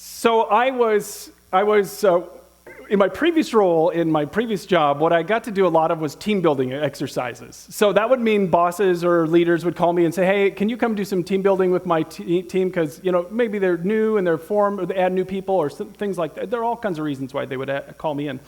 So I was in my previous role, in my previous job, what I got to do a lot of was team building exercises. So that would mean bosses or leaders would call me and say, hey, can you come do some team building with my team? Because, maybe they're new and they're formed, or they add new people or things like that. There are all kinds of reasons why they would call me in.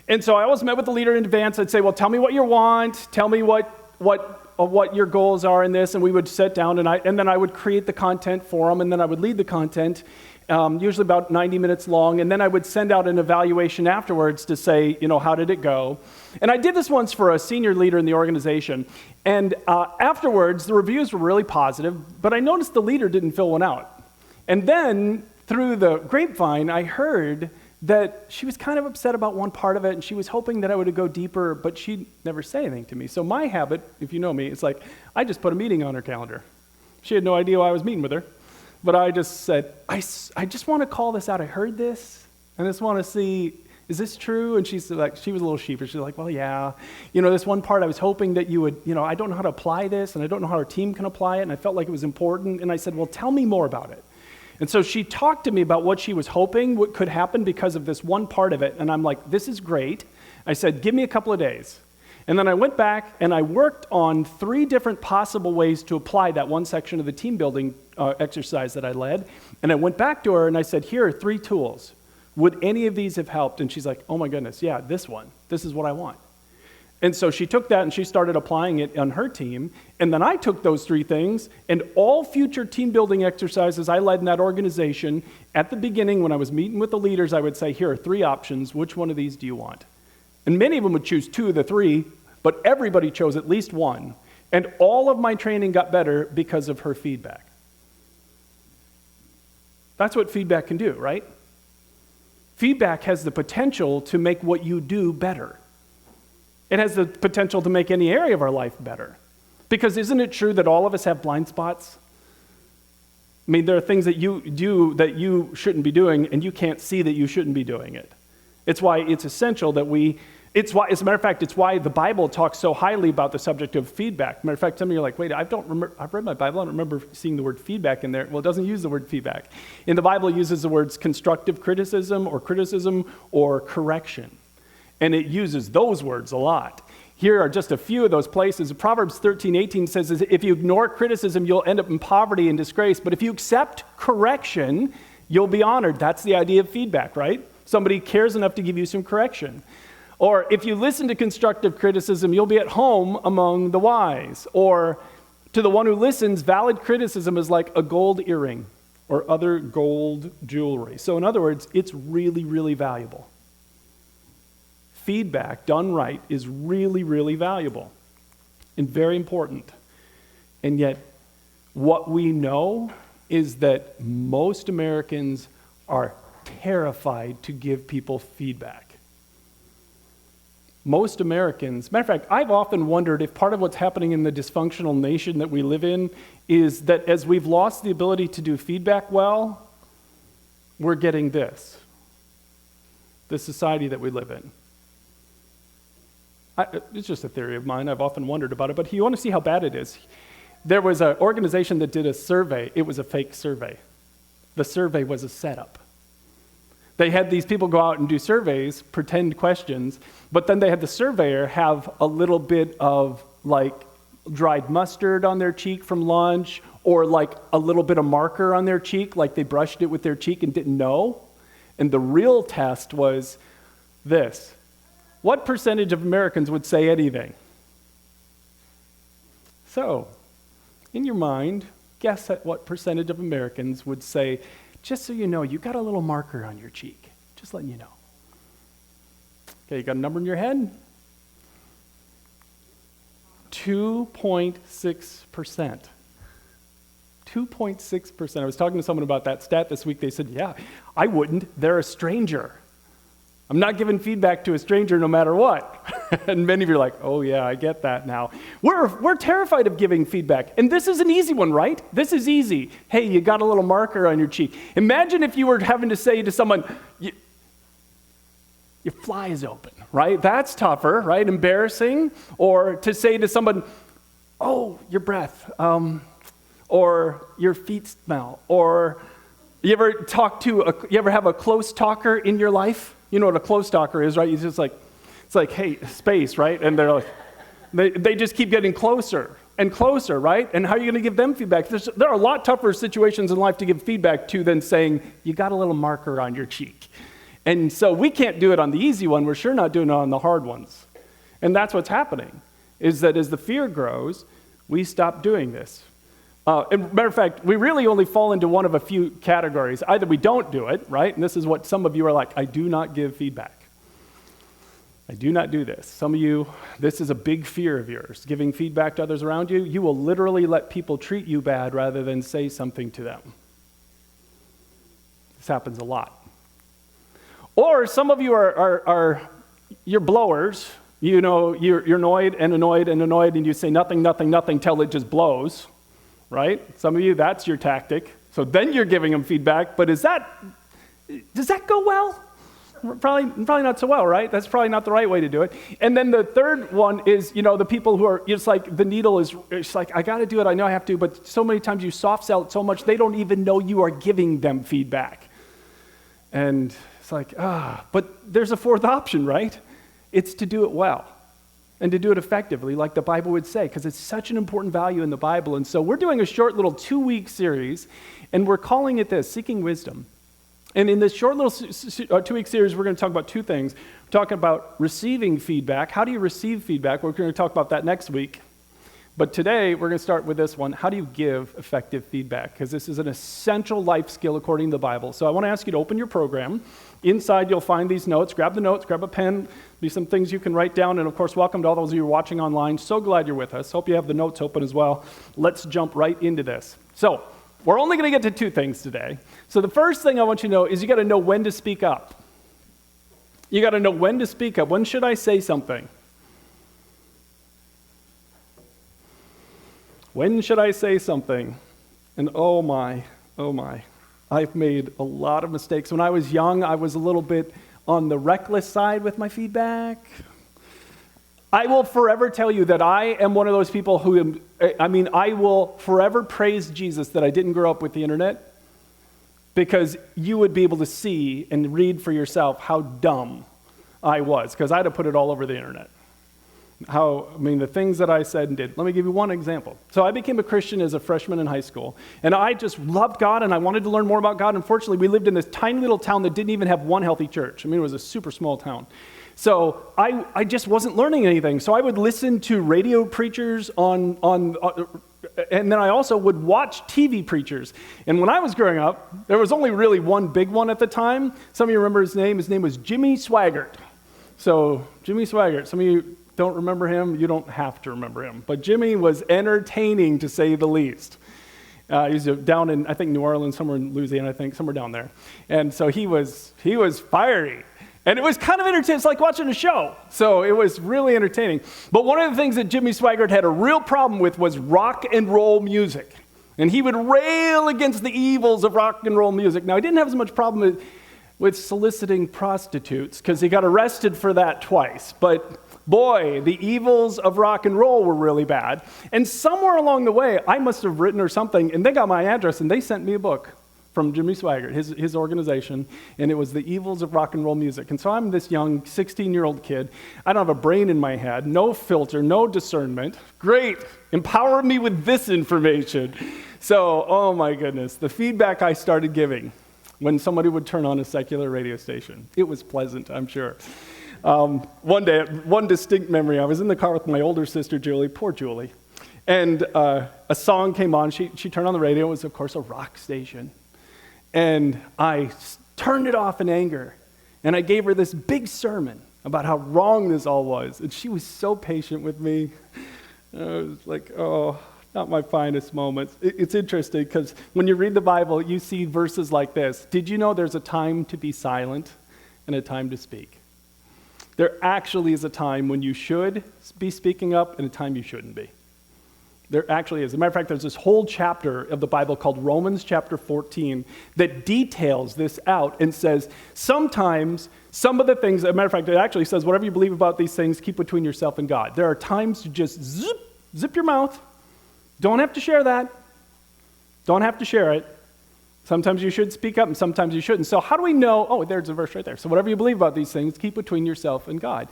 And so I always met with the leader in advance. I'd say, well, tell me what you want. Tell me what your goals are in this. And we would sit down and then I would create the content for them. And then I would lead the content. Usually about 90 minutes long, and then I would send out an evaluation afterwards to say, how did it go? And I did this once for a senior leader in the organization, and afterwards, the reviews were really positive, but I noticed the leader didn't fill one out. And then, through the grapevine, I heard that she was kind of upset about one part of it, and she was hoping that I would go deeper, but she'd never say anything to me. So my habit, if you know me, it's like, I just put a meeting on her calendar. She had no idea why I was meeting with her. But I just said, I just want to call this out. I heard this, and I just want to see, is this true? And she was a little sheepish. She's like, well, yeah. This one part I was hoping that you would, I don't know how to apply this, and I don't know how our team can apply it, and I felt like it was important. And I said, well, tell me more about it. And so she talked to me about what she was hoping what could happen because of this one part of it. And I'm like, this is great. I said, give me a couple of days. And then I went back and I worked on 3 different possible ways to apply that one section of the team building exercise that I led. And I went back to her and I said, here are 3 tools. Would any of these have helped? And she's like, oh my goodness, yeah, this one. This is what I want. And so she took that and she started applying it on her team. And then I took those 3 things and all future team building exercises I led in that organization, at the beginning when I was meeting with the leaders, I would say, here are 3 options. Which one of these do you want? And many of them would choose 2 of the 3, but everybody chose at least 1. And all of my training got better because of her feedback. That's what feedback can do, right? Feedback has the potential to make what you do better. It has the potential to make any area of our life better. Because isn't it true that all of us have blind spots? I mean, there are things that you do that you shouldn't be doing, and you can't see that you shouldn't be doing it. It's why it's essential that as a matter of fact, it's why the Bible talks so highly about the subject of feedback. Matter of fact, some of you are like, wait, I've read my Bible, I don't remember seeing the word feedback in there. Well, it doesn't use the word feedback. In the Bible, it uses the words constructive criticism or correction. And it uses those words a lot. Here are just a few of those places. Proverbs 13:18 says, if you ignore criticism, you'll end up in poverty and disgrace. But if you accept correction, you'll be honored. That's the idea of feedback, right? Somebody cares enough to give you some correction. Or if you listen to constructive criticism, you'll be at home among the wise. Or to the one who listens, valid criticism is like a gold earring or other gold jewelry. So in other words, it's really, really valuable. Feedback done right is really, really valuable and very important. And yet, what we know is that most Americans are terrified to give people feedback. Most Americans, matter of fact, I've often wondered if part of what's happening in the dysfunctional nation that we live in is that as we've lost the ability to do feedback well, we're getting this society that we live in. It's just a theory of mine. I've often wondered about it, but you want to see how bad it is. There was an organization that did a survey. It was a fake survey. The survey was a setup. They had these people go out and do surveys, pretend questions, but then they had the surveyor have a little bit of like dried mustard on their cheek from lunch, or like a little bit of marker on their cheek, like they brushed it with their cheek and didn't know. And the real test was this. What percentage of Americans would say anything? So, in your mind, guess at what percentage of Americans would say, just so you know, you got a little marker on your cheek. Just letting you know. Okay, you got a number in your head? 2.6%. 2.6%. I was talking to someone about that stat this week. They said, yeah, I wouldn't. They're a stranger. I'm not giving feedback to a stranger no matter what. And many of you are like, oh yeah, I get that now. We're terrified of giving feedback. And this is an easy one, right? This is easy. Hey, you got a little marker on your cheek. Imagine if you were having to say to someone, your fly is open, right? That's tougher, right? Embarrassing. Or to say to someone, oh, your breath, or your feet smell, or You ever have a close talker in your life? You know what a close talker is, right? It's just like, hey, space, right? And they're like, they just keep getting closer and closer, right? And how are you going to give them feedback? There are a lot tougher situations in life to give feedback to than saying, you got a little marker on your cheek. And so we can't do it on the easy one. We're sure not doing it on the hard ones. And that's what's happening, is that as the fear grows, we stop doing this. And matter of fact, we really only fall into one of a few categories. Either we don't do it, right? And this is what some of you are like, I do not give feedback. I do not do this. Some of you, this is a big fear of yours, giving feedback to others around you. You will literally let people treat you bad rather than say something to them. This happens a lot. Or some of you you're blowers. You know, you're annoyed and annoyed and annoyed, and you say nothing, nothing, nothing till it just blows. Right? Some of you, that's your tactic. So then you're giving them feedback, but does that go well? Probably not so well, right? That's probably not the right way to do it. And then the third one is, the people who are, it's like the needle is, it's like, I got to do it, I know I have to, but so many times you soft sell it so much, they don't even know you are giving them feedback. And it's like, but there's a fourth option, right? It's to do it well. And to do it effectively, like the Bible would say, because it's such an important value in the Bible. And so we're doing a short little 2-week series, and we're calling it this, Seeking Wisdom. And in this short little 2-week series, we're going to talk about two things. We're talking about receiving feedback. How do you receive feedback? We're going to talk about that next week. But today, we're going to start with this one. How do you give effective feedback? Because this is an essential life skill according to the Bible. So I want to ask you to open your program. Inside, you'll find these notes. Grab the notes, grab a pen. Be some things you can write down. And of course, welcome to all those of you who are watching online. So glad you're with us. Hope you have the notes open as well. Let's jump right into this. So we're only going to get to two things today. So the first thing I want you to know is you got to know when to speak up. You got to know when to speak up. When should I say something? When should I say something? And oh my, I've made a lot of mistakes. When I was young, I was a little bit on the reckless side with my feedback. I will forever tell you that I am one of those people who, I will forever praise Jesus that I didn't grow up with the internet, because you would be able to see and read for yourself how dumb I was, because I had to put it all over the internet. The things that I said and did. Let me give you one example. So I became a Christian as a freshman in high school, and I just loved God, and I wanted to learn more about God. Unfortunately, we lived in this tiny little town that didn't even have one healthy church. It was a super small town. So I just wasn't learning anything. So I would listen to radio preachers and then I also would watch TV preachers. And when I was growing up, there was only really one big one at the time. Some of you remember his name. His name was Jimmy Swaggart. So Jimmy Swaggart, some of you don't remember him. You don't have to remember him. But Jimmy was entertaining, to say the least. He was down in, I think, New Orleans, somewhere in Louisiana, I think, somewhere down there. And so he was fiery. And it was kind of entertaining. It's like watching a show. So it was really entertaining. But one of the things that Jimmy Swaggart had a real problem with was rock and roll music. And he would rail against the evils of rock and roll music. Now, he didn't have as much problem with soliciting prostitutes, because he got arrested for that twice. But boy, the evils of rock and roll were really bad. And somewhere along the way, I must have written or something, and they got my address, and they sent me a book from Jimmy Swaggart, his organization, and it was The Evils of Rock and Roll Music. And so I'm this young 16-year-old kid. I don't have a brain in my head, no filter, no discernment. Great, empower me with this information. So, oh my goodness, the feedback I started giving when somebody would turn on a secular radio station. It was pleasant, I'm sure. One day, one distinct memory, I was in the car with my older sister, Julie, poor Julie, and a song came on. She turned on the radio. It was, of course, a rock station. And I turned it off in anger, and I gave her this big sermon about how wrong this all was. And she was so patient with me. I was like, oh, not my finest moments. It's interesting, because when you read the Bible, you see verses like this. Did you know there's a time to be silent and a time to speak? There actually is a time when you should be speaking up and a time you shouldn't be. There actually is. As a matter of fact, there's this whole chapter of the Bible called Romans chapter 14 that details this out and says sometimes some of the things, as a matter of fact, it actually says whatever you believe about these things, keep between yourself and God. There are times to just zip your mouth. Don't have to share that. Don't have to share it. Sometimes you should speak up and sometimes you shouldn't. So how do we know? Oh, there's a verse right there. So whatever you believe about these things, keep between yourself and God.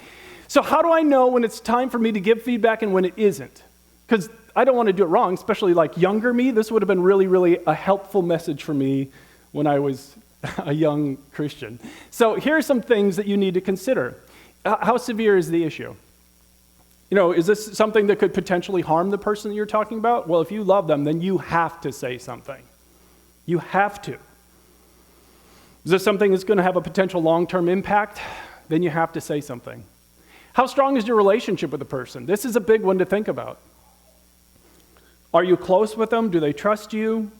So how do I know when it's time for me to give feedback and when it isn't? Because I don't want to do it wrong, especially like younger me. This would have been really, really a helpful message for me when I was a young Christian. So here are some things that you need to consider. How severe is the issue? Is this something that could potentially harm the person that you're talking about? Well, if you love them, then you have to say something. You have to. Is this something that's going to have a potential long-term impact? Then you have to say something. How strong is your relationship with the person? This is a big one to think about. Are you close with them? Do they trust you?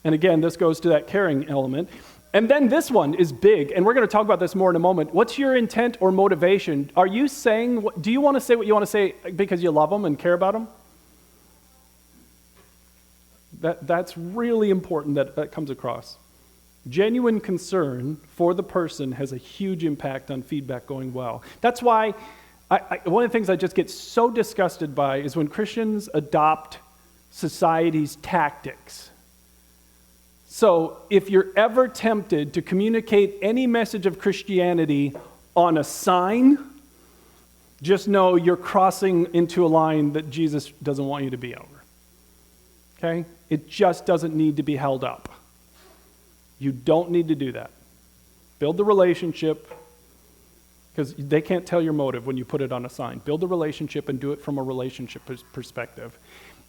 And again, this goes to that caring element. And then this one is big, and we're going to talk about this more in a moment. What's your intent or motivation? Do you want to say what you want to say because you love them and care about them? That's really important that comes across. Genuine concern for the person has a huge impact on feedback going well. That's why one of the things I just get so disgusted by is when Christians adopt society's tactics. So if you're ever tempted to communicate any message of Christianity on a sign, just know you're crossing into a line that Jesus doesn't want you to be over. Okay? It just doesn't need to be held up. You don't need to do that. Build the relationship, because they can't tell your motive when you put it on a sign. Build the relationship and do it from a relationship perspective.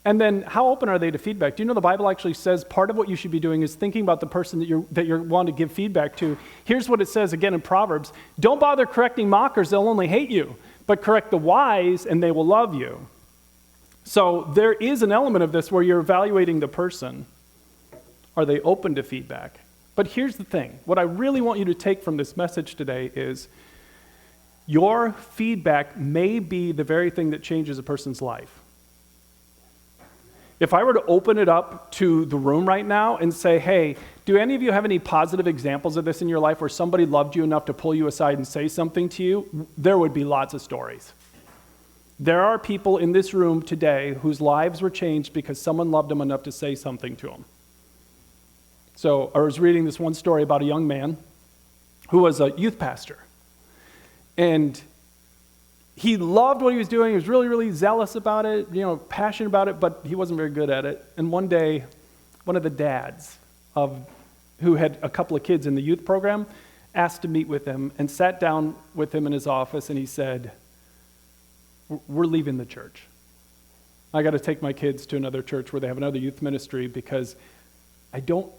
And then, how open are they to feedback? Do you know the Bible actually says part of what you should be doing is thinking about the person that you want to give feedback to. Here's what it says again in Proverbs. Don't bother correcting mockers, they'll only hate you. But correct the wise, and they will love you. So there is an element of this where you're evaluating the person. Are they open to feedback? But here's the thing. What I really want you to take from this message today is your feedback may be the very thing that changes a person's life. If I were to open it up to the room right now and say, hey, do any of you have any positive examples of this in your life where somebody loved you enough to pull you aside and say something to you? There would be lots of stories. There are people in this room today whose lives were changed because someone loved them enough to say something to them. So I was reading this one story about a young man who was a youth pastor. And he loved what he was doing. He was really, really zealous about it, passionate about it, but he wasn't very good at it. And one day, one of the dads who had a couple of kids in the youth program asked to meet with him and sat down with him in his office, and he said, we're leaving the church. I got to take my kids to another church where they have another youth ministry because I don't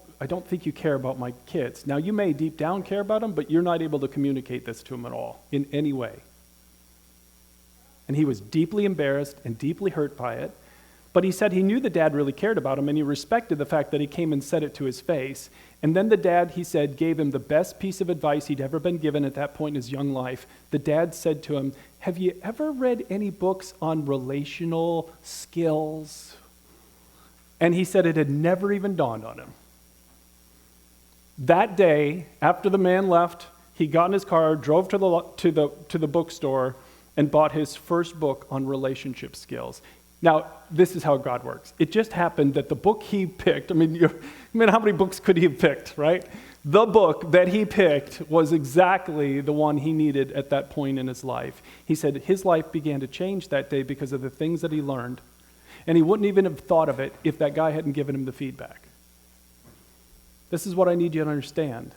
think you care about my kids. Now, you may deep down care about them, but you're not able to communicate this to them at all in any way. And he was deeply embarrassed and deeply hurt by it. But he said he knew the dad really cared about him, and he respected the fact that he came and said it to his face. And then the dad, he said, gave him the best piece of advice he'd ever been given at that point in his young life. The dad said to him, have you ever read any books on relational skills? And he said it had never even dawned on him. That day, after the man left, he got in his car, drove to the bookstore, and bought his first book on relationship skills. Now, this is how God works. It just happened that the book he picked, how many books could he have picked, right? The book that he picked was exactly the one he needed at that point in his life. He said his life began to change that day because of the things that he learned. And he wouldn't even have thought of it if that guy hadn't given him the feedback. This is what I need you to understand.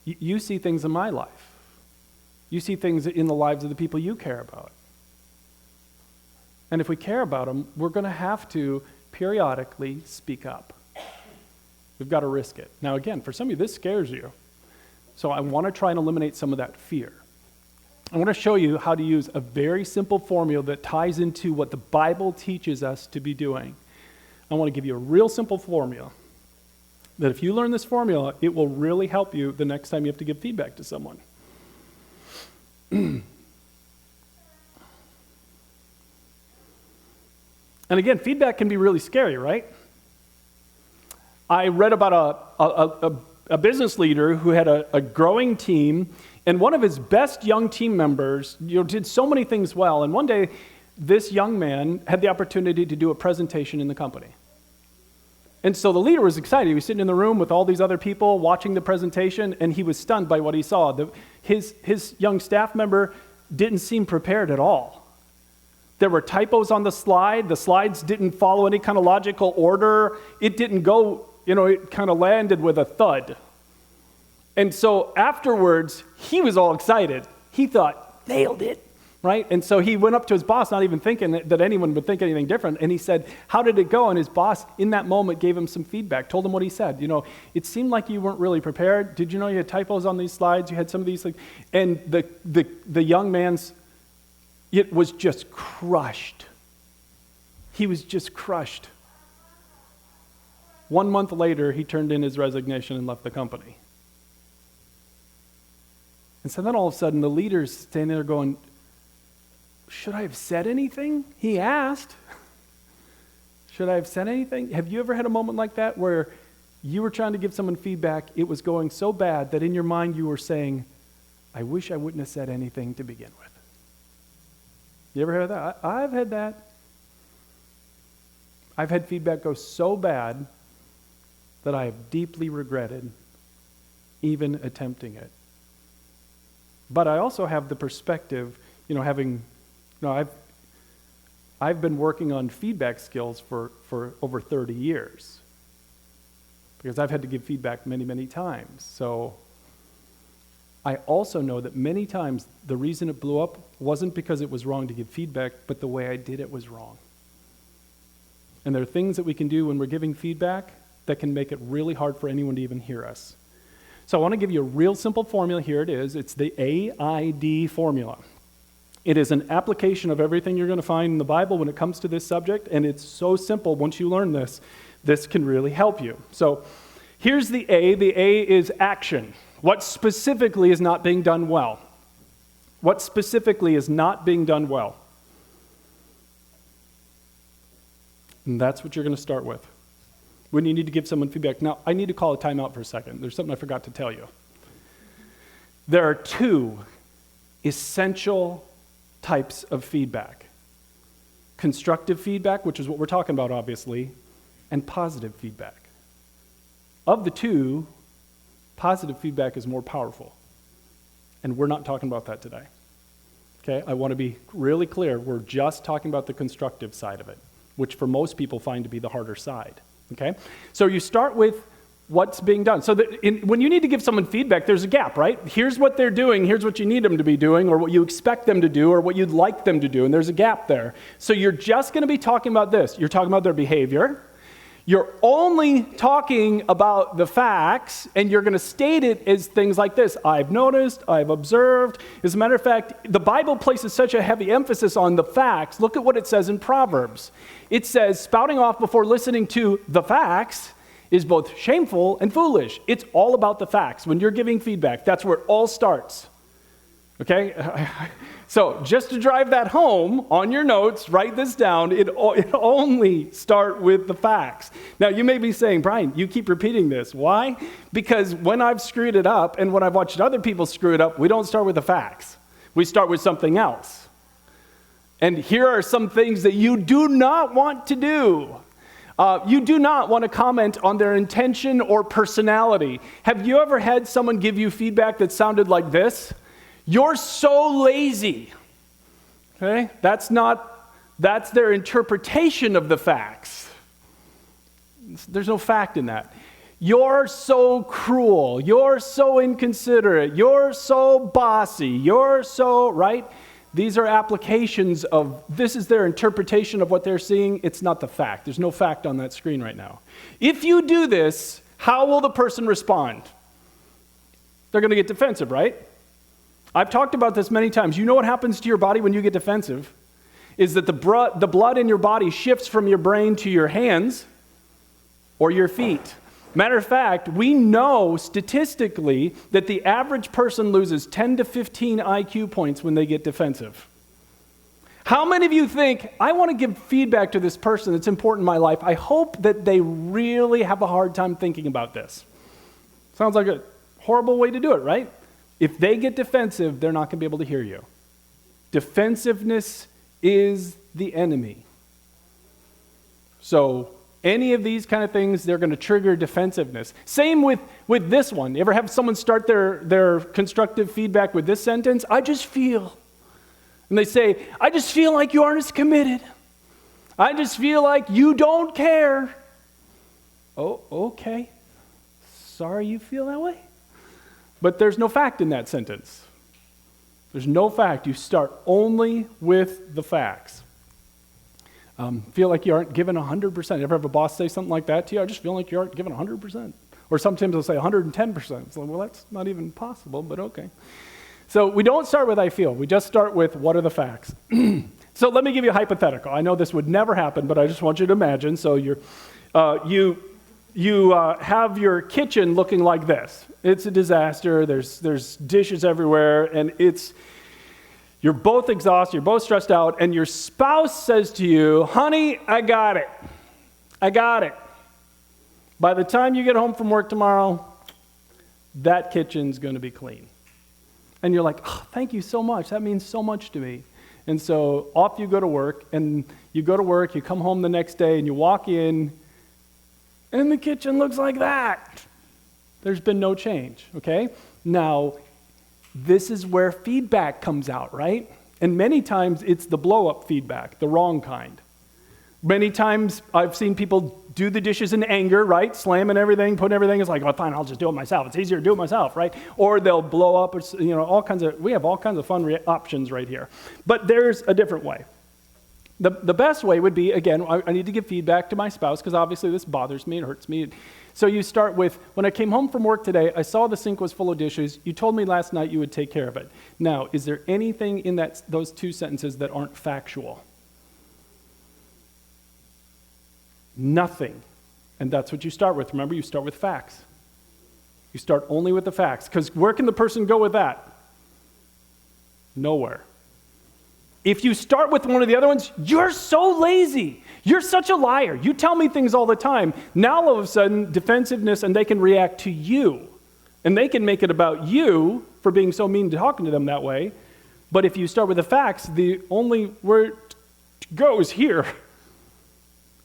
You see things in my life. You see things in the lives of the people you care about. And if we care about them, we're going to have to periodically speak up. We've got to risk it. Now again, for some of you, this scares you. So I want to try and eliminate some of that fear. I want to show you how to use a very simple formula that ties into what the Bible teaches us to be doing. I want to give you a real simple formula that if you learn this formula, it will really help you the next time you have to give feedback to someone. And again, feedback can be really scary, right? I read about a business leader who had a growing team, and one of his best young team members did so many things well. And one day, this young man had the opportunity to do a presentation in the company. And so the leader was excited. He was sitting in the room with all these other people watching the presentation, and he was stunned by what he saw. His young staff member didn't seem prepared at all. There were typos on the slide. The slides didn't follow any kind of logical order. It didn't go, it kind of landed with a thud. And so afterwards, he was all excited. He thought, nailed it, right? And so he went up to his boss, not even thinking that anyone would think anything different. And he said, how did it go? And his boss, in that moment, gave him some feedback, told him what he said. It seemed like you weren't really prepared. Did you know you had typos on these slides? You had some of these things. And the young man's, it was just crushed. He was just crushed. 1 month later, he turned in his resignation and left the company. And so then all of a sudden, the leader's standing there going, should I have said anything? He asked. Should I have said anything? Have you ever had a moment like that where you were trying to give someone feedback, it was going so bad that in your mind you were saying, I wish I wouldn't have said anything to begin with? You ever heard that? I've had that. I've had feedback go so bad that I have deeply regretted even attempting it. But I also have the perspective, I've been working on feedback skills for over 30 years because I've had to give feedback many, many times. So I also know that many times the reason it blew up wasn't because it was wrong to give feedback, but the way I did it was wrong. And there are things that we can do when we're giving feedback that can make it really hard for anyone to even hear us. So I want to give you a real simple formula. Here it is. It's the AID formula. It is an application of everything you're going to find in the Bible when it comes to this subject, and it's so simple. Once you learn this can really help you. So here's the A. The A is action. What specifically is not being done well? What specifically is not being done well? And that's what you're going to start with when you need to give someone feedback. Now, I need to call a timeout for a second. There's something I forgot to tell you. There are two essential types of feedback. Constructive feedback, which is what we're talking about, obviously, and positive feedback. Of the two, positive feedback is more powerful. And we're not talking about that today. Okay? I want to be really clear. We're just talking about the constructive side of it, which for most people find to be the harder side. Okay? So you start with what's being done. So when you need to give someone feedback, there's a gap, right? Here's what they're doing, here's what you need them to be doing, or what you expect them to do, or what you'd like them to do, and there's a gap there. So you're just going to be talking about this. You're talking about their behavior. You're only talking about the facts, and you're going to state it as things like this. I've noticed, I've observed. As a matter of fact, the Bible places such a heavy emphasis on the facts. Look at what it says in Proverbs. It says, spouting off before listening to the facts is both shameful and foolish. It's all about the facts. When you're giving feedback, that's where it all starts. Okay? So just to drive that home on your notes, write this down. It only start with the facts. Now, you may be saying, Brian, you keep repeating this. Why? Because when I've screwed it up and when I've watched other people screw it up, we don't start with the facts. We start with something else. And here are some things that you do not want to do. You do not want to comment on their intention or personality. Have you ever had someone give you feedback that sounded like this? You're so lazy. Okay? That's their interpretation of the facts. There's no fact in that. You're so cruel. You're so inconsiderate. You're so bossy. You're so, right? These are applications of, this is their interpretation of what they're seeing. It's not the fact. There's no fact on that screen right now. If you do this, how will the person respond? They're going to get defensive, right? I've talked about this many times. You know what happens to your body when you get defensive? Is that the blood in your body shifts from your brain to your hands or your feet. Matter of fact, we know statistically that the average person loses 10 to 15 IQ points when they get defensive. How many of you think, I want to give feedback to this person that's important in my life. I hope that they really have a hard time thinking about this. Sounds like a horrible way to do it, right? If they get defensive, they're not going to be able to hear you. Defensiveness is the enemy. So any of these kind of things, they're going to trigger defensiveness. Same with this one. You ever have someone start their constructive feedback with this sentence? I just feel. And they say, I just feel like you aren't as committed. I just feel like you don't care. Oh, okay. Sorry you feel that way. But there's no fact in that sentence. There's no fact. You start only with the facts. Feel like you aren't given 100%. You ever have a boss say something like that to you? I just feel like you aren't given 100%. Or sometimes they'll say 110%. It's like, well, that's not even possible, but okay. So we don't start with I feel. We just start with what are the facts. So let me give you a hypothetical. I know this would never happen, but I just want you to imagine. So you have your kitchen looking like this. It's a disaster. There's dishes everywhere, and you're both exhausted, you're both stressed out, and your spouse says to you, honey, I got it. I got it. By the time you get home from work tomorrow, that kitchen's going to be clean. And you're like, oh, thank you so much. That means so much to me. And so off you go to work, and you go to work, you come home the next day, and you walk in, and the kitchen looks like that. There's been no change, okay? Now, this is where feedback comes out, right? And many times it's the blow-up feedback, the wrong kind. Many times I've seen people do the dishes in anger, right? Slamming everything, putting everything. It's like, oh, fine, I'll just do it myself. It's easier to do it myself, right? Or they'll blow up, or, we have all kinds of fun options right here. But there's a different way. The best way would be, again, I need to give feedback to my spouse because obviously this bothers me, it hurts me. So you start with, when I came home from work today, I saw the sink was full of dishes. You told me last night you would take care of it. Now, is there anything in those two sentences that aren't factual? Nothing. And that's what you start with. Remember, you start with facts. You start only with the facts. Because where can the person go with that? Nowhere. If you start with one of the other ones, you're so lazy. You're such a liar. You tell me things all the time. Now, all of a sudden, defensiveness, and they can react to you. And they can make it about you for being so mean to talking to them that way. But if you start with the facts, the only where it goes here,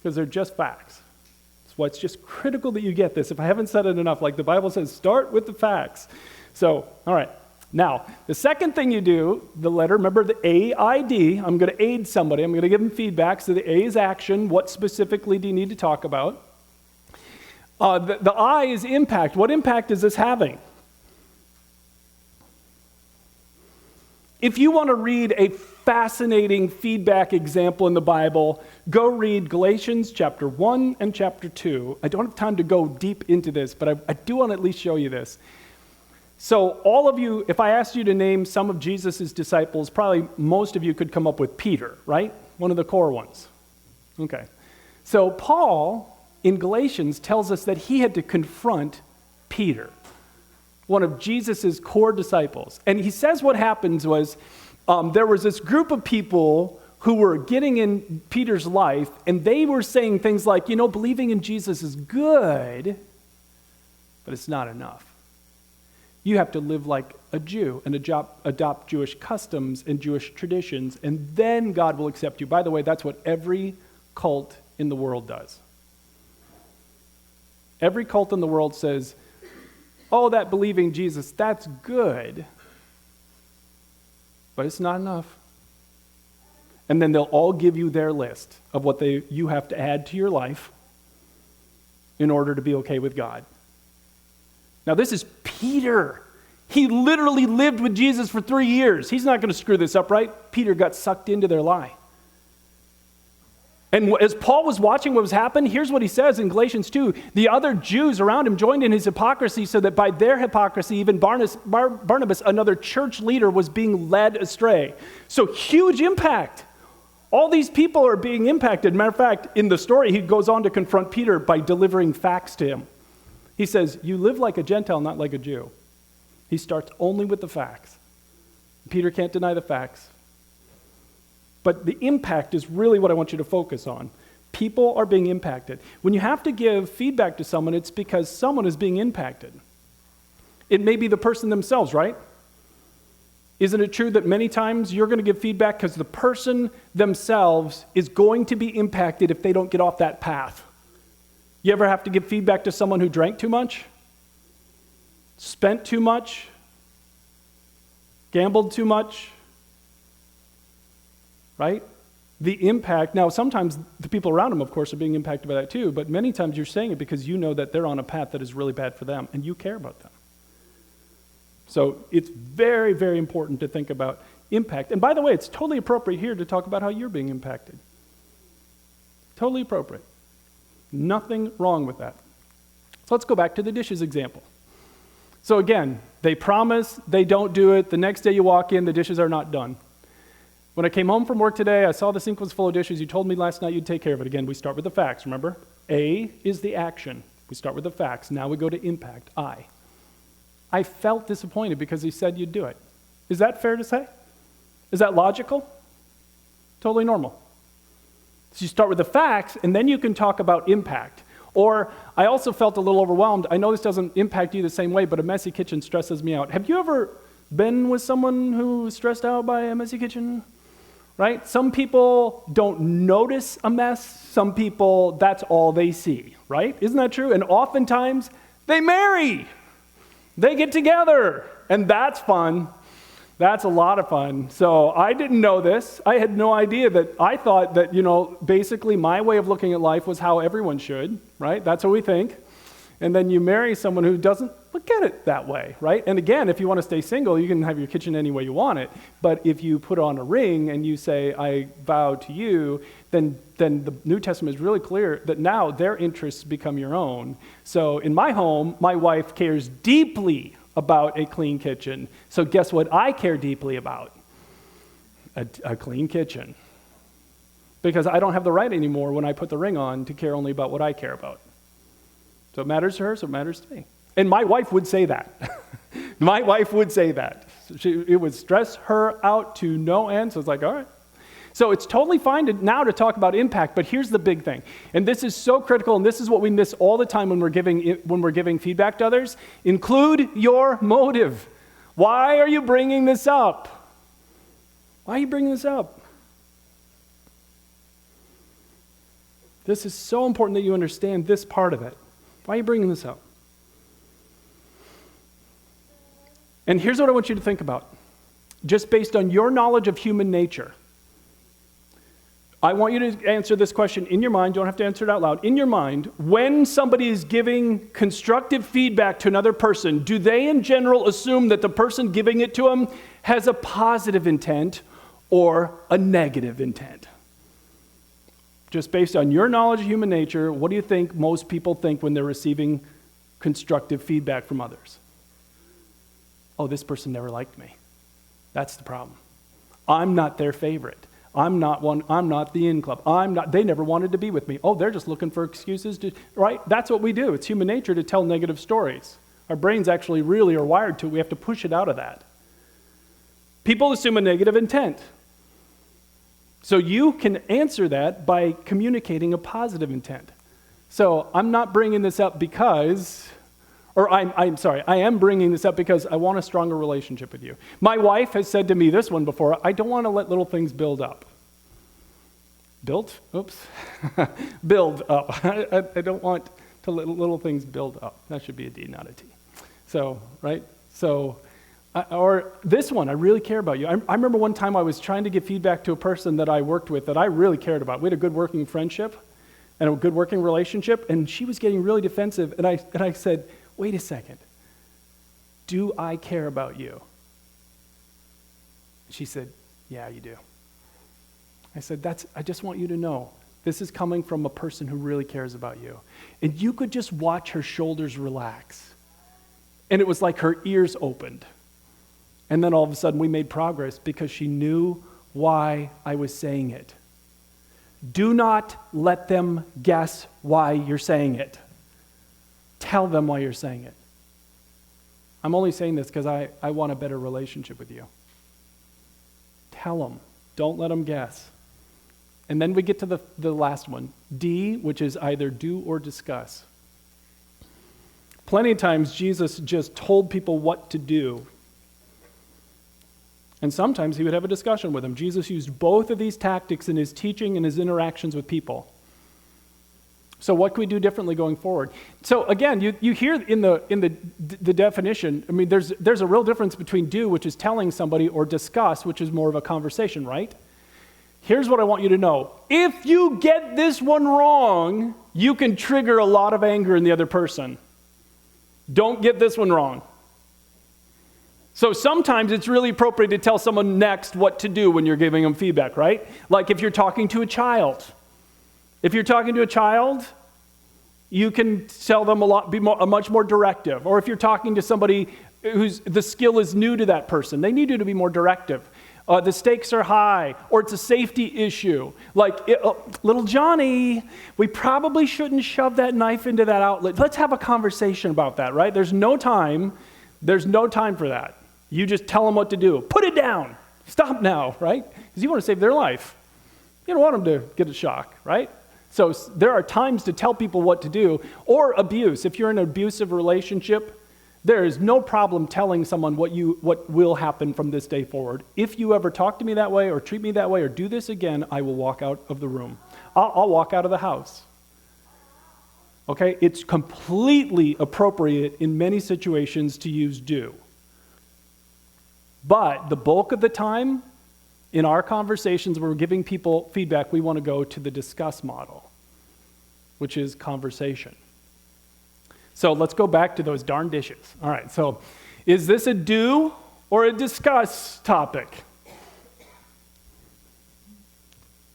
because they're just facts. That's why it's just critical that you get this. If I haven't said it enough, like the Bible says, start with the facts. So, all right. Now, the second thing you do, the letter, remember the A-I-D, I'm going to aid somebody, I'm going to give them feedback. So the A is action. What specifically do you need to talk about? The I is impact. What impact is this having? If you want to read a fascinating feedback example in the Bible, go read Galatians chapter 1 and chapter 2. I don't have time to go deep into this, but I do want to at least show you this. So all of you, if I asked you to name some of Jesus' disciples, probably most of you could come up with Peter, right? One of the core ones. Okay. So Paul, in Galatians, tells us that he had to confront Peter, one of Jesus' core disciples. And he says what happens was there was this group of people who were getting in Peter's life, and they were saying things like, believing in Jesus is good, but it's not enough. You have to live like a Jew and adopt Jewish customs and Jewish traditions, and then God will accept you. By the way, that's what every cult in the world does. Every cult in the world says, oh, that believing Jesus, that's good, but it's not enough. And then they'll all give you their list of what you have to add to your life in order to be okay with God. Now, this is Peter. He literally lived with Jesus for 3 years. He's not going to screw this up, right? Peter got sucked into their lie. And as Paul was watching what was happening, here's what he says in Galatians 2. The other Jews around him joined in his hypocrisy so that by their hypocrisy, even Barnabas, another church leader, was being led astray. So huge impact. All these people are being impacted. Matter of fact, in the story, he goes on to confront Peter by delivering facts to him. He says, you live like a Gentile, not like a Jew. He starts only with the facts. Peter can't deny the facts. But the impact is really what I want you to focus on. People are being impacted. When you have to give feedback to someone, it's because someone is being impacted. It may be the person themselves, right? Isn't it true that many times you're going to give feedback because the person themselves is going to be impacted if they don't get off that path? You ever have to give feedback to someone who drank too much? Spent too much? Gambled too much? Right? The impact, now sometimes the people around them, of course, are being impacted by that too, but many times you're saying it because you know that they're on a path that is really bad for them, and you care about them. So it's very, very important to think about impact. And by the way, it's totally appropriate here to talk about how you're being impacted. Totally appropriate. Nothing wrong with that. So let's go back to the dishes example. So again, they promise, they don't do it. The next day you walk in, the dishes are not done. When I came home from work today, I saw the sink was full of dishes. You told me last night you'd take care of it. Again, we start with the facts, remember? A is the action. We start with the facts. Now we go to impact, I. I felt disappointed because you said you'd do it. Is that fair to say? Is that logical? Totally normal. So you start with the facts, and then you can talk about impact. Or I also felt a little overwhelmed. I know this doesn't impact you the same way, but a messy kitchen stresses me out. Have you ever been with someone who's stressed out by a messy kitchen? Right? Some people don't notice a mess. Some people, that's all they see, right? Isn't that true? And oftentimes, they marry. They get together. And that's fun. That's a lot of fun. So I didn't know this. I had no idea that I thought that, basically my way of looking at life was how everyone should, right? That's what we think. And then you marry someone who doesn't look at it that way, right? And again, if you want to stay single, you can have your kitchen any way you want it. But if you put on a ring and you say, I vow to you, then the New Testament is really clear that now their interests become your own. So in my home, my wife cares deeply about a clean kitchen. So guess what I care deeply about? A clean kitchen. Because I don't have the right anymore when I put the ring on to care only about what I care about. So it matters to her, so it matters to me. And my wife would say that. My wife would say that. It would stress her out to no end, so it's like, all right. So it's totally fine now to talk about impact, but here's the big thing. And this is so critical, and this is what we miss all the time when we're giving feedback to others. Include your motive. Why are you bringing this up? Why are you bringing this up? This is so important that you understand this part of it. Why are you bringing this up? And here's what I want you to think about. Just based on your knowledge of human nature, I want you to answer this question in your mind. You don't have to answer it out loud. In your mind, when somebody is giving constructive feedback to another person, do they in general assume that the person giving it to them has a positive intent or a negative intent? Just based on your knowledge of human nature, what do you think most people think when they're receiving constructive feedback from others? Oh, this person never liked me. That's the problem. I'm not their favorite. I'm not the in club. They never wanted to be with me. Oh, they're just looking for excuses right? That's what we do. It's human nature to tell negative stories. Our brains actually really are wired to it. We have to push it out of that. People assume a negative intent. So you can answer that by communicating a positive intent. So I'm not bringing this up because, I am bringing this up because I want a stronger relationship with you. My wife has said to me this one before, I don't want to let little things build up. Build up. I don't want to let little things build up. That should be a D, not a T. So, right? So, or this one, I really care about you. I remember one time I was trying to give feedback to a person that I worked with that I really cared about. We had a good working friendship and a good working relationship, and she was getting really defensive, and I said, wait a second, do I care about you? She said, yeah, you do. I said, I just want you to know, this is coming from a person who really cares about you. And you could just watch her shoulders relax. And it was like her ears opened. And then all of a sudden we made progress because she knew why I was saying it. Do not let them guess why you're saying it. Tell them why you're saying it. I'm only saying this because I want a better relationship with you. Tell them. Don't let them guess. And then we get to the last one, D, which is either do or discuss. Plenty of times Jesus just told people what to do. And sometimes he would have a discussion with them. Jesus used both of these tactics in his teaching and his interactions with people. So what can we do differently going forward? So again, you hear in the definition, I mean, there's a real difference between do, which is telling somebody, or discuss, which is more of a conversation, right? Here's what I want you to know. If you get this one wrong, you can trigger a lot of anger in the other person. Don't get this one wrong. So sometimes it's really appropriate to tell someone next what to do when you're giving them feedback, right? Like if you're talking to a child. If you're talking to a child, you can tell them a much more directive. Or if you're talking to somebody the skill is new to that person, they need you to be more directive. The stakes are high, or it's a safety issue. Like, little Johnny, we probably shouldn't shove that knife into that outlet. Let's have a conversation about that, right? There's no time for that. You just tell them what to do. Put it down. Stop now, right? Because you want to save their life. You don't want them to get a shock, right? So there are times to tell people what to do. Or abuse. If you're in an abusive relationship, there is no problem telling someone what will happen from this day forward. If you ever talk to me that way or treat me that way or do this again, I will walk out of the room. I'll walk out of the house. Okay? It's completely appropriate in many situations to use do. But the bulk of the time, in our conversations where we're giving people feedback, we want to go to the discuss model, which is conversation. So let's go back to those darn dishes. All right, so is this a do or a discuss topic?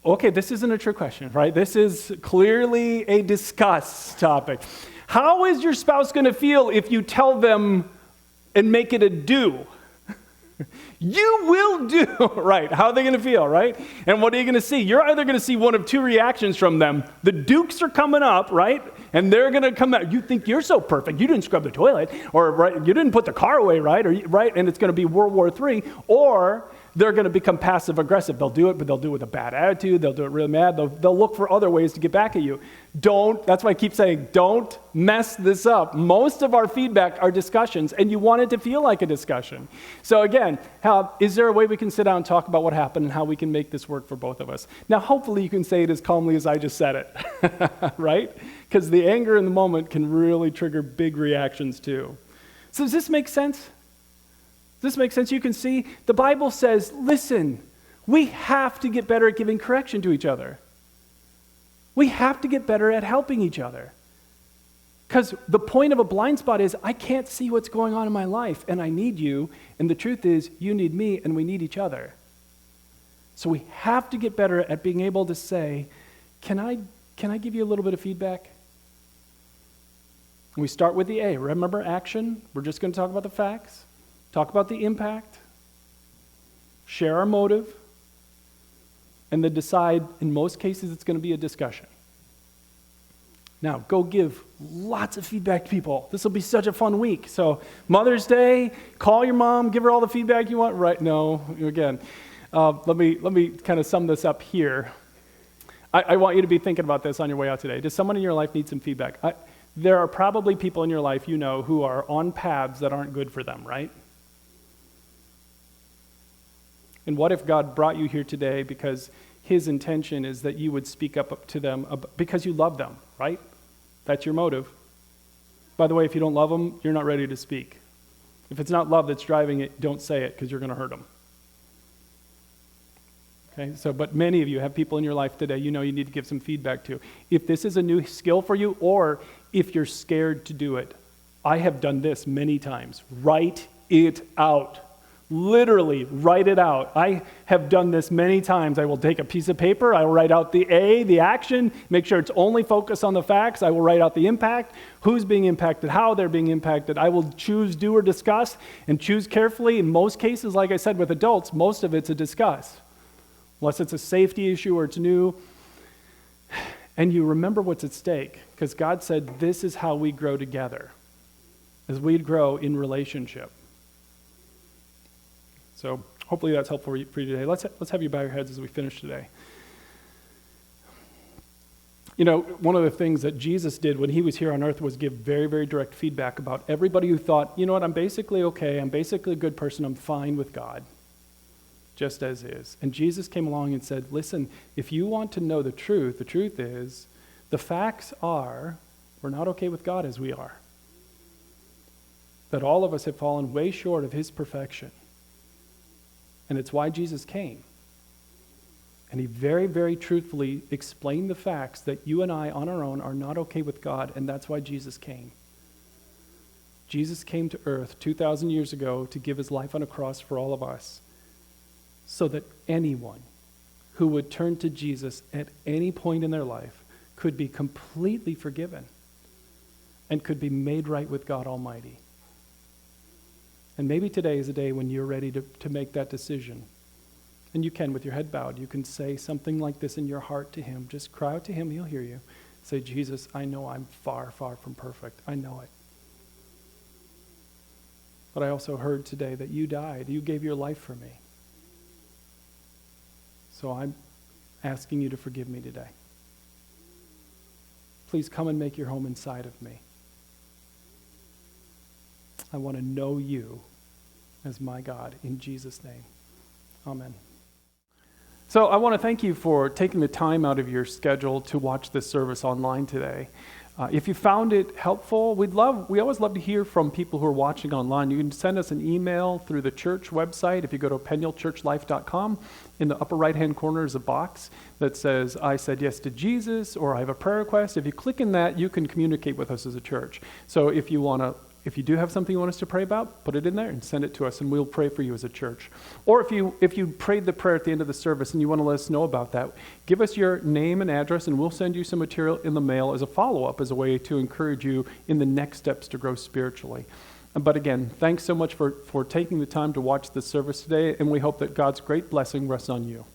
Okay, this isn't a trick question, right? This is clearly a discuss topic. How is your spouse going to feel if you tell them and make it a do? You will do, right? How are they going to feel, right? And what are you going to see? You're either going to see one of two reactions from them. The dukes are coming up, right? And they're going to come out. You think you're so perfect. You didn't scrub the toilet, or right, you didn't put the car away, right? Or right, and it's going to be World War III. Or they're going to become passive aggressive. They'll do it, but they'll do it with a bad attitude. They'll do it really mad. They'll look for other ways to get back at you. That's why I keep saying, don't mess this up. Most of our feedback are discussions, and you want it to feel like a discussion. So again, is there a way we can sit down and talk about what happened and how we can make this work for both of us? Now, hopefully you can say it as calmly as I just said it, right? Because the anger in the moment can really trigger big reactions too. So does this make sense? Does this make sense? You can see the Bible says, listen, we have to get better at giving correction to each other. We have to get better at helping each other. Because the point of a blind spot is I can't see what's going on in my life, and I need you. And the truth is you need me, and we need each other. So we have to get better at being able to say, can I give you a little bit of feedback? And we start with the A. Remember action? We're just going to talk about the facts. Talk about the impact, share our motive, and then decide, in most cases, it's going to be a discussion. Now, go give lots of feedback to people. This will be such a fun week. So, Mother's Day, call your mom, give her all the feedback you want. Right? No, again, let me kind of sum this up here. I want you to be thinking about this on your way out today. Does someone in your life need some feedback? There are probably people in your life who are on paths that aren't good for them, right? And what if God brought you here today because his intention is that you would speak up to them because you love them, right? That's your motive. By the way, if you don't love them, you're not ready to speak. If it's not love that's driving it, don't say it because you're going to hurt them. Okay, but many of you have people in your life today you need to give some feedback to. If this is a new skill for you, or if you're scared to do it, I have done this many times. Write it out. Literally, write it out. I have done this many times. I will take a piece of paper, I will write out the A, the action, make sure it's only focused on the facts. I will write out the impact, who's being impacted, how they're being impacted. I will choose do or discuss, and choose carefully. In most cases, like I said with adults, most of it's a discuss. Unless it's a safety issue or it's new. And you remember what's at stake, because God said this is how we grow together, as we grow in relationship. So hopefully that's helpful for you today. Let's have you bow your heads as we finish today. One of the things that Jesus did when he was here on earth was give very, very direct feedback about everybody who thought, I'm basically okay, I'm basically a good person, I'm fine with God, just as is. And Jesus came along and said, listen, if you want to know the truth is The facts are, we're not okay with God as we are. That all of us have fallen way short of his perfection. And it's why Jesus came. And he very, very truthfully explained the facts that you and I on our own are not okay with God, and that's why Jesus came. Jesus came to earth 2,000 years ago to give his life on a cross for all of us, so that anyone who would turn to Jesus at any point in their life could be completely forgiven and could be made right with God Almighty. And maybe today is a day when you're ready to make that decision. And you can, with your head bowed, you can say something like this in your heart to him. Just cry out to him, he'll hear you. Say, Jesus, I know I'm far, far from perfect. I know it. But I also heard today that you died. You gave your life for me. So I'm asking you to forgive me today. Please come and make your home inside of me. I want to know you as my God in Jesus' name. Amen. So I want to thank you for taking the time out of your schedule to watch this service online today. If you found it helpful, we always love to hear from people who are watching online. You can send us an email through the church website. If you go to penuelchurchlife.com, in the upper right-hand corner is a box that says, I said yes to Jesus, or I have a prayer request. If you click in that, you can communicate with us as a church. So if you do have something you want us to pray about, put it in there and send it to us, and we'll pray for you as a church. Or if you prayed the prayer at the end of the service and you want to let us know about that, give us your name and address, and we'll send you some material in the mail as a follow-up, as a way to encourage you in the next steps to grow spiritually. But again, thanks so much for taking the time to watch this service today, and we hope that God's great blessing rests on you.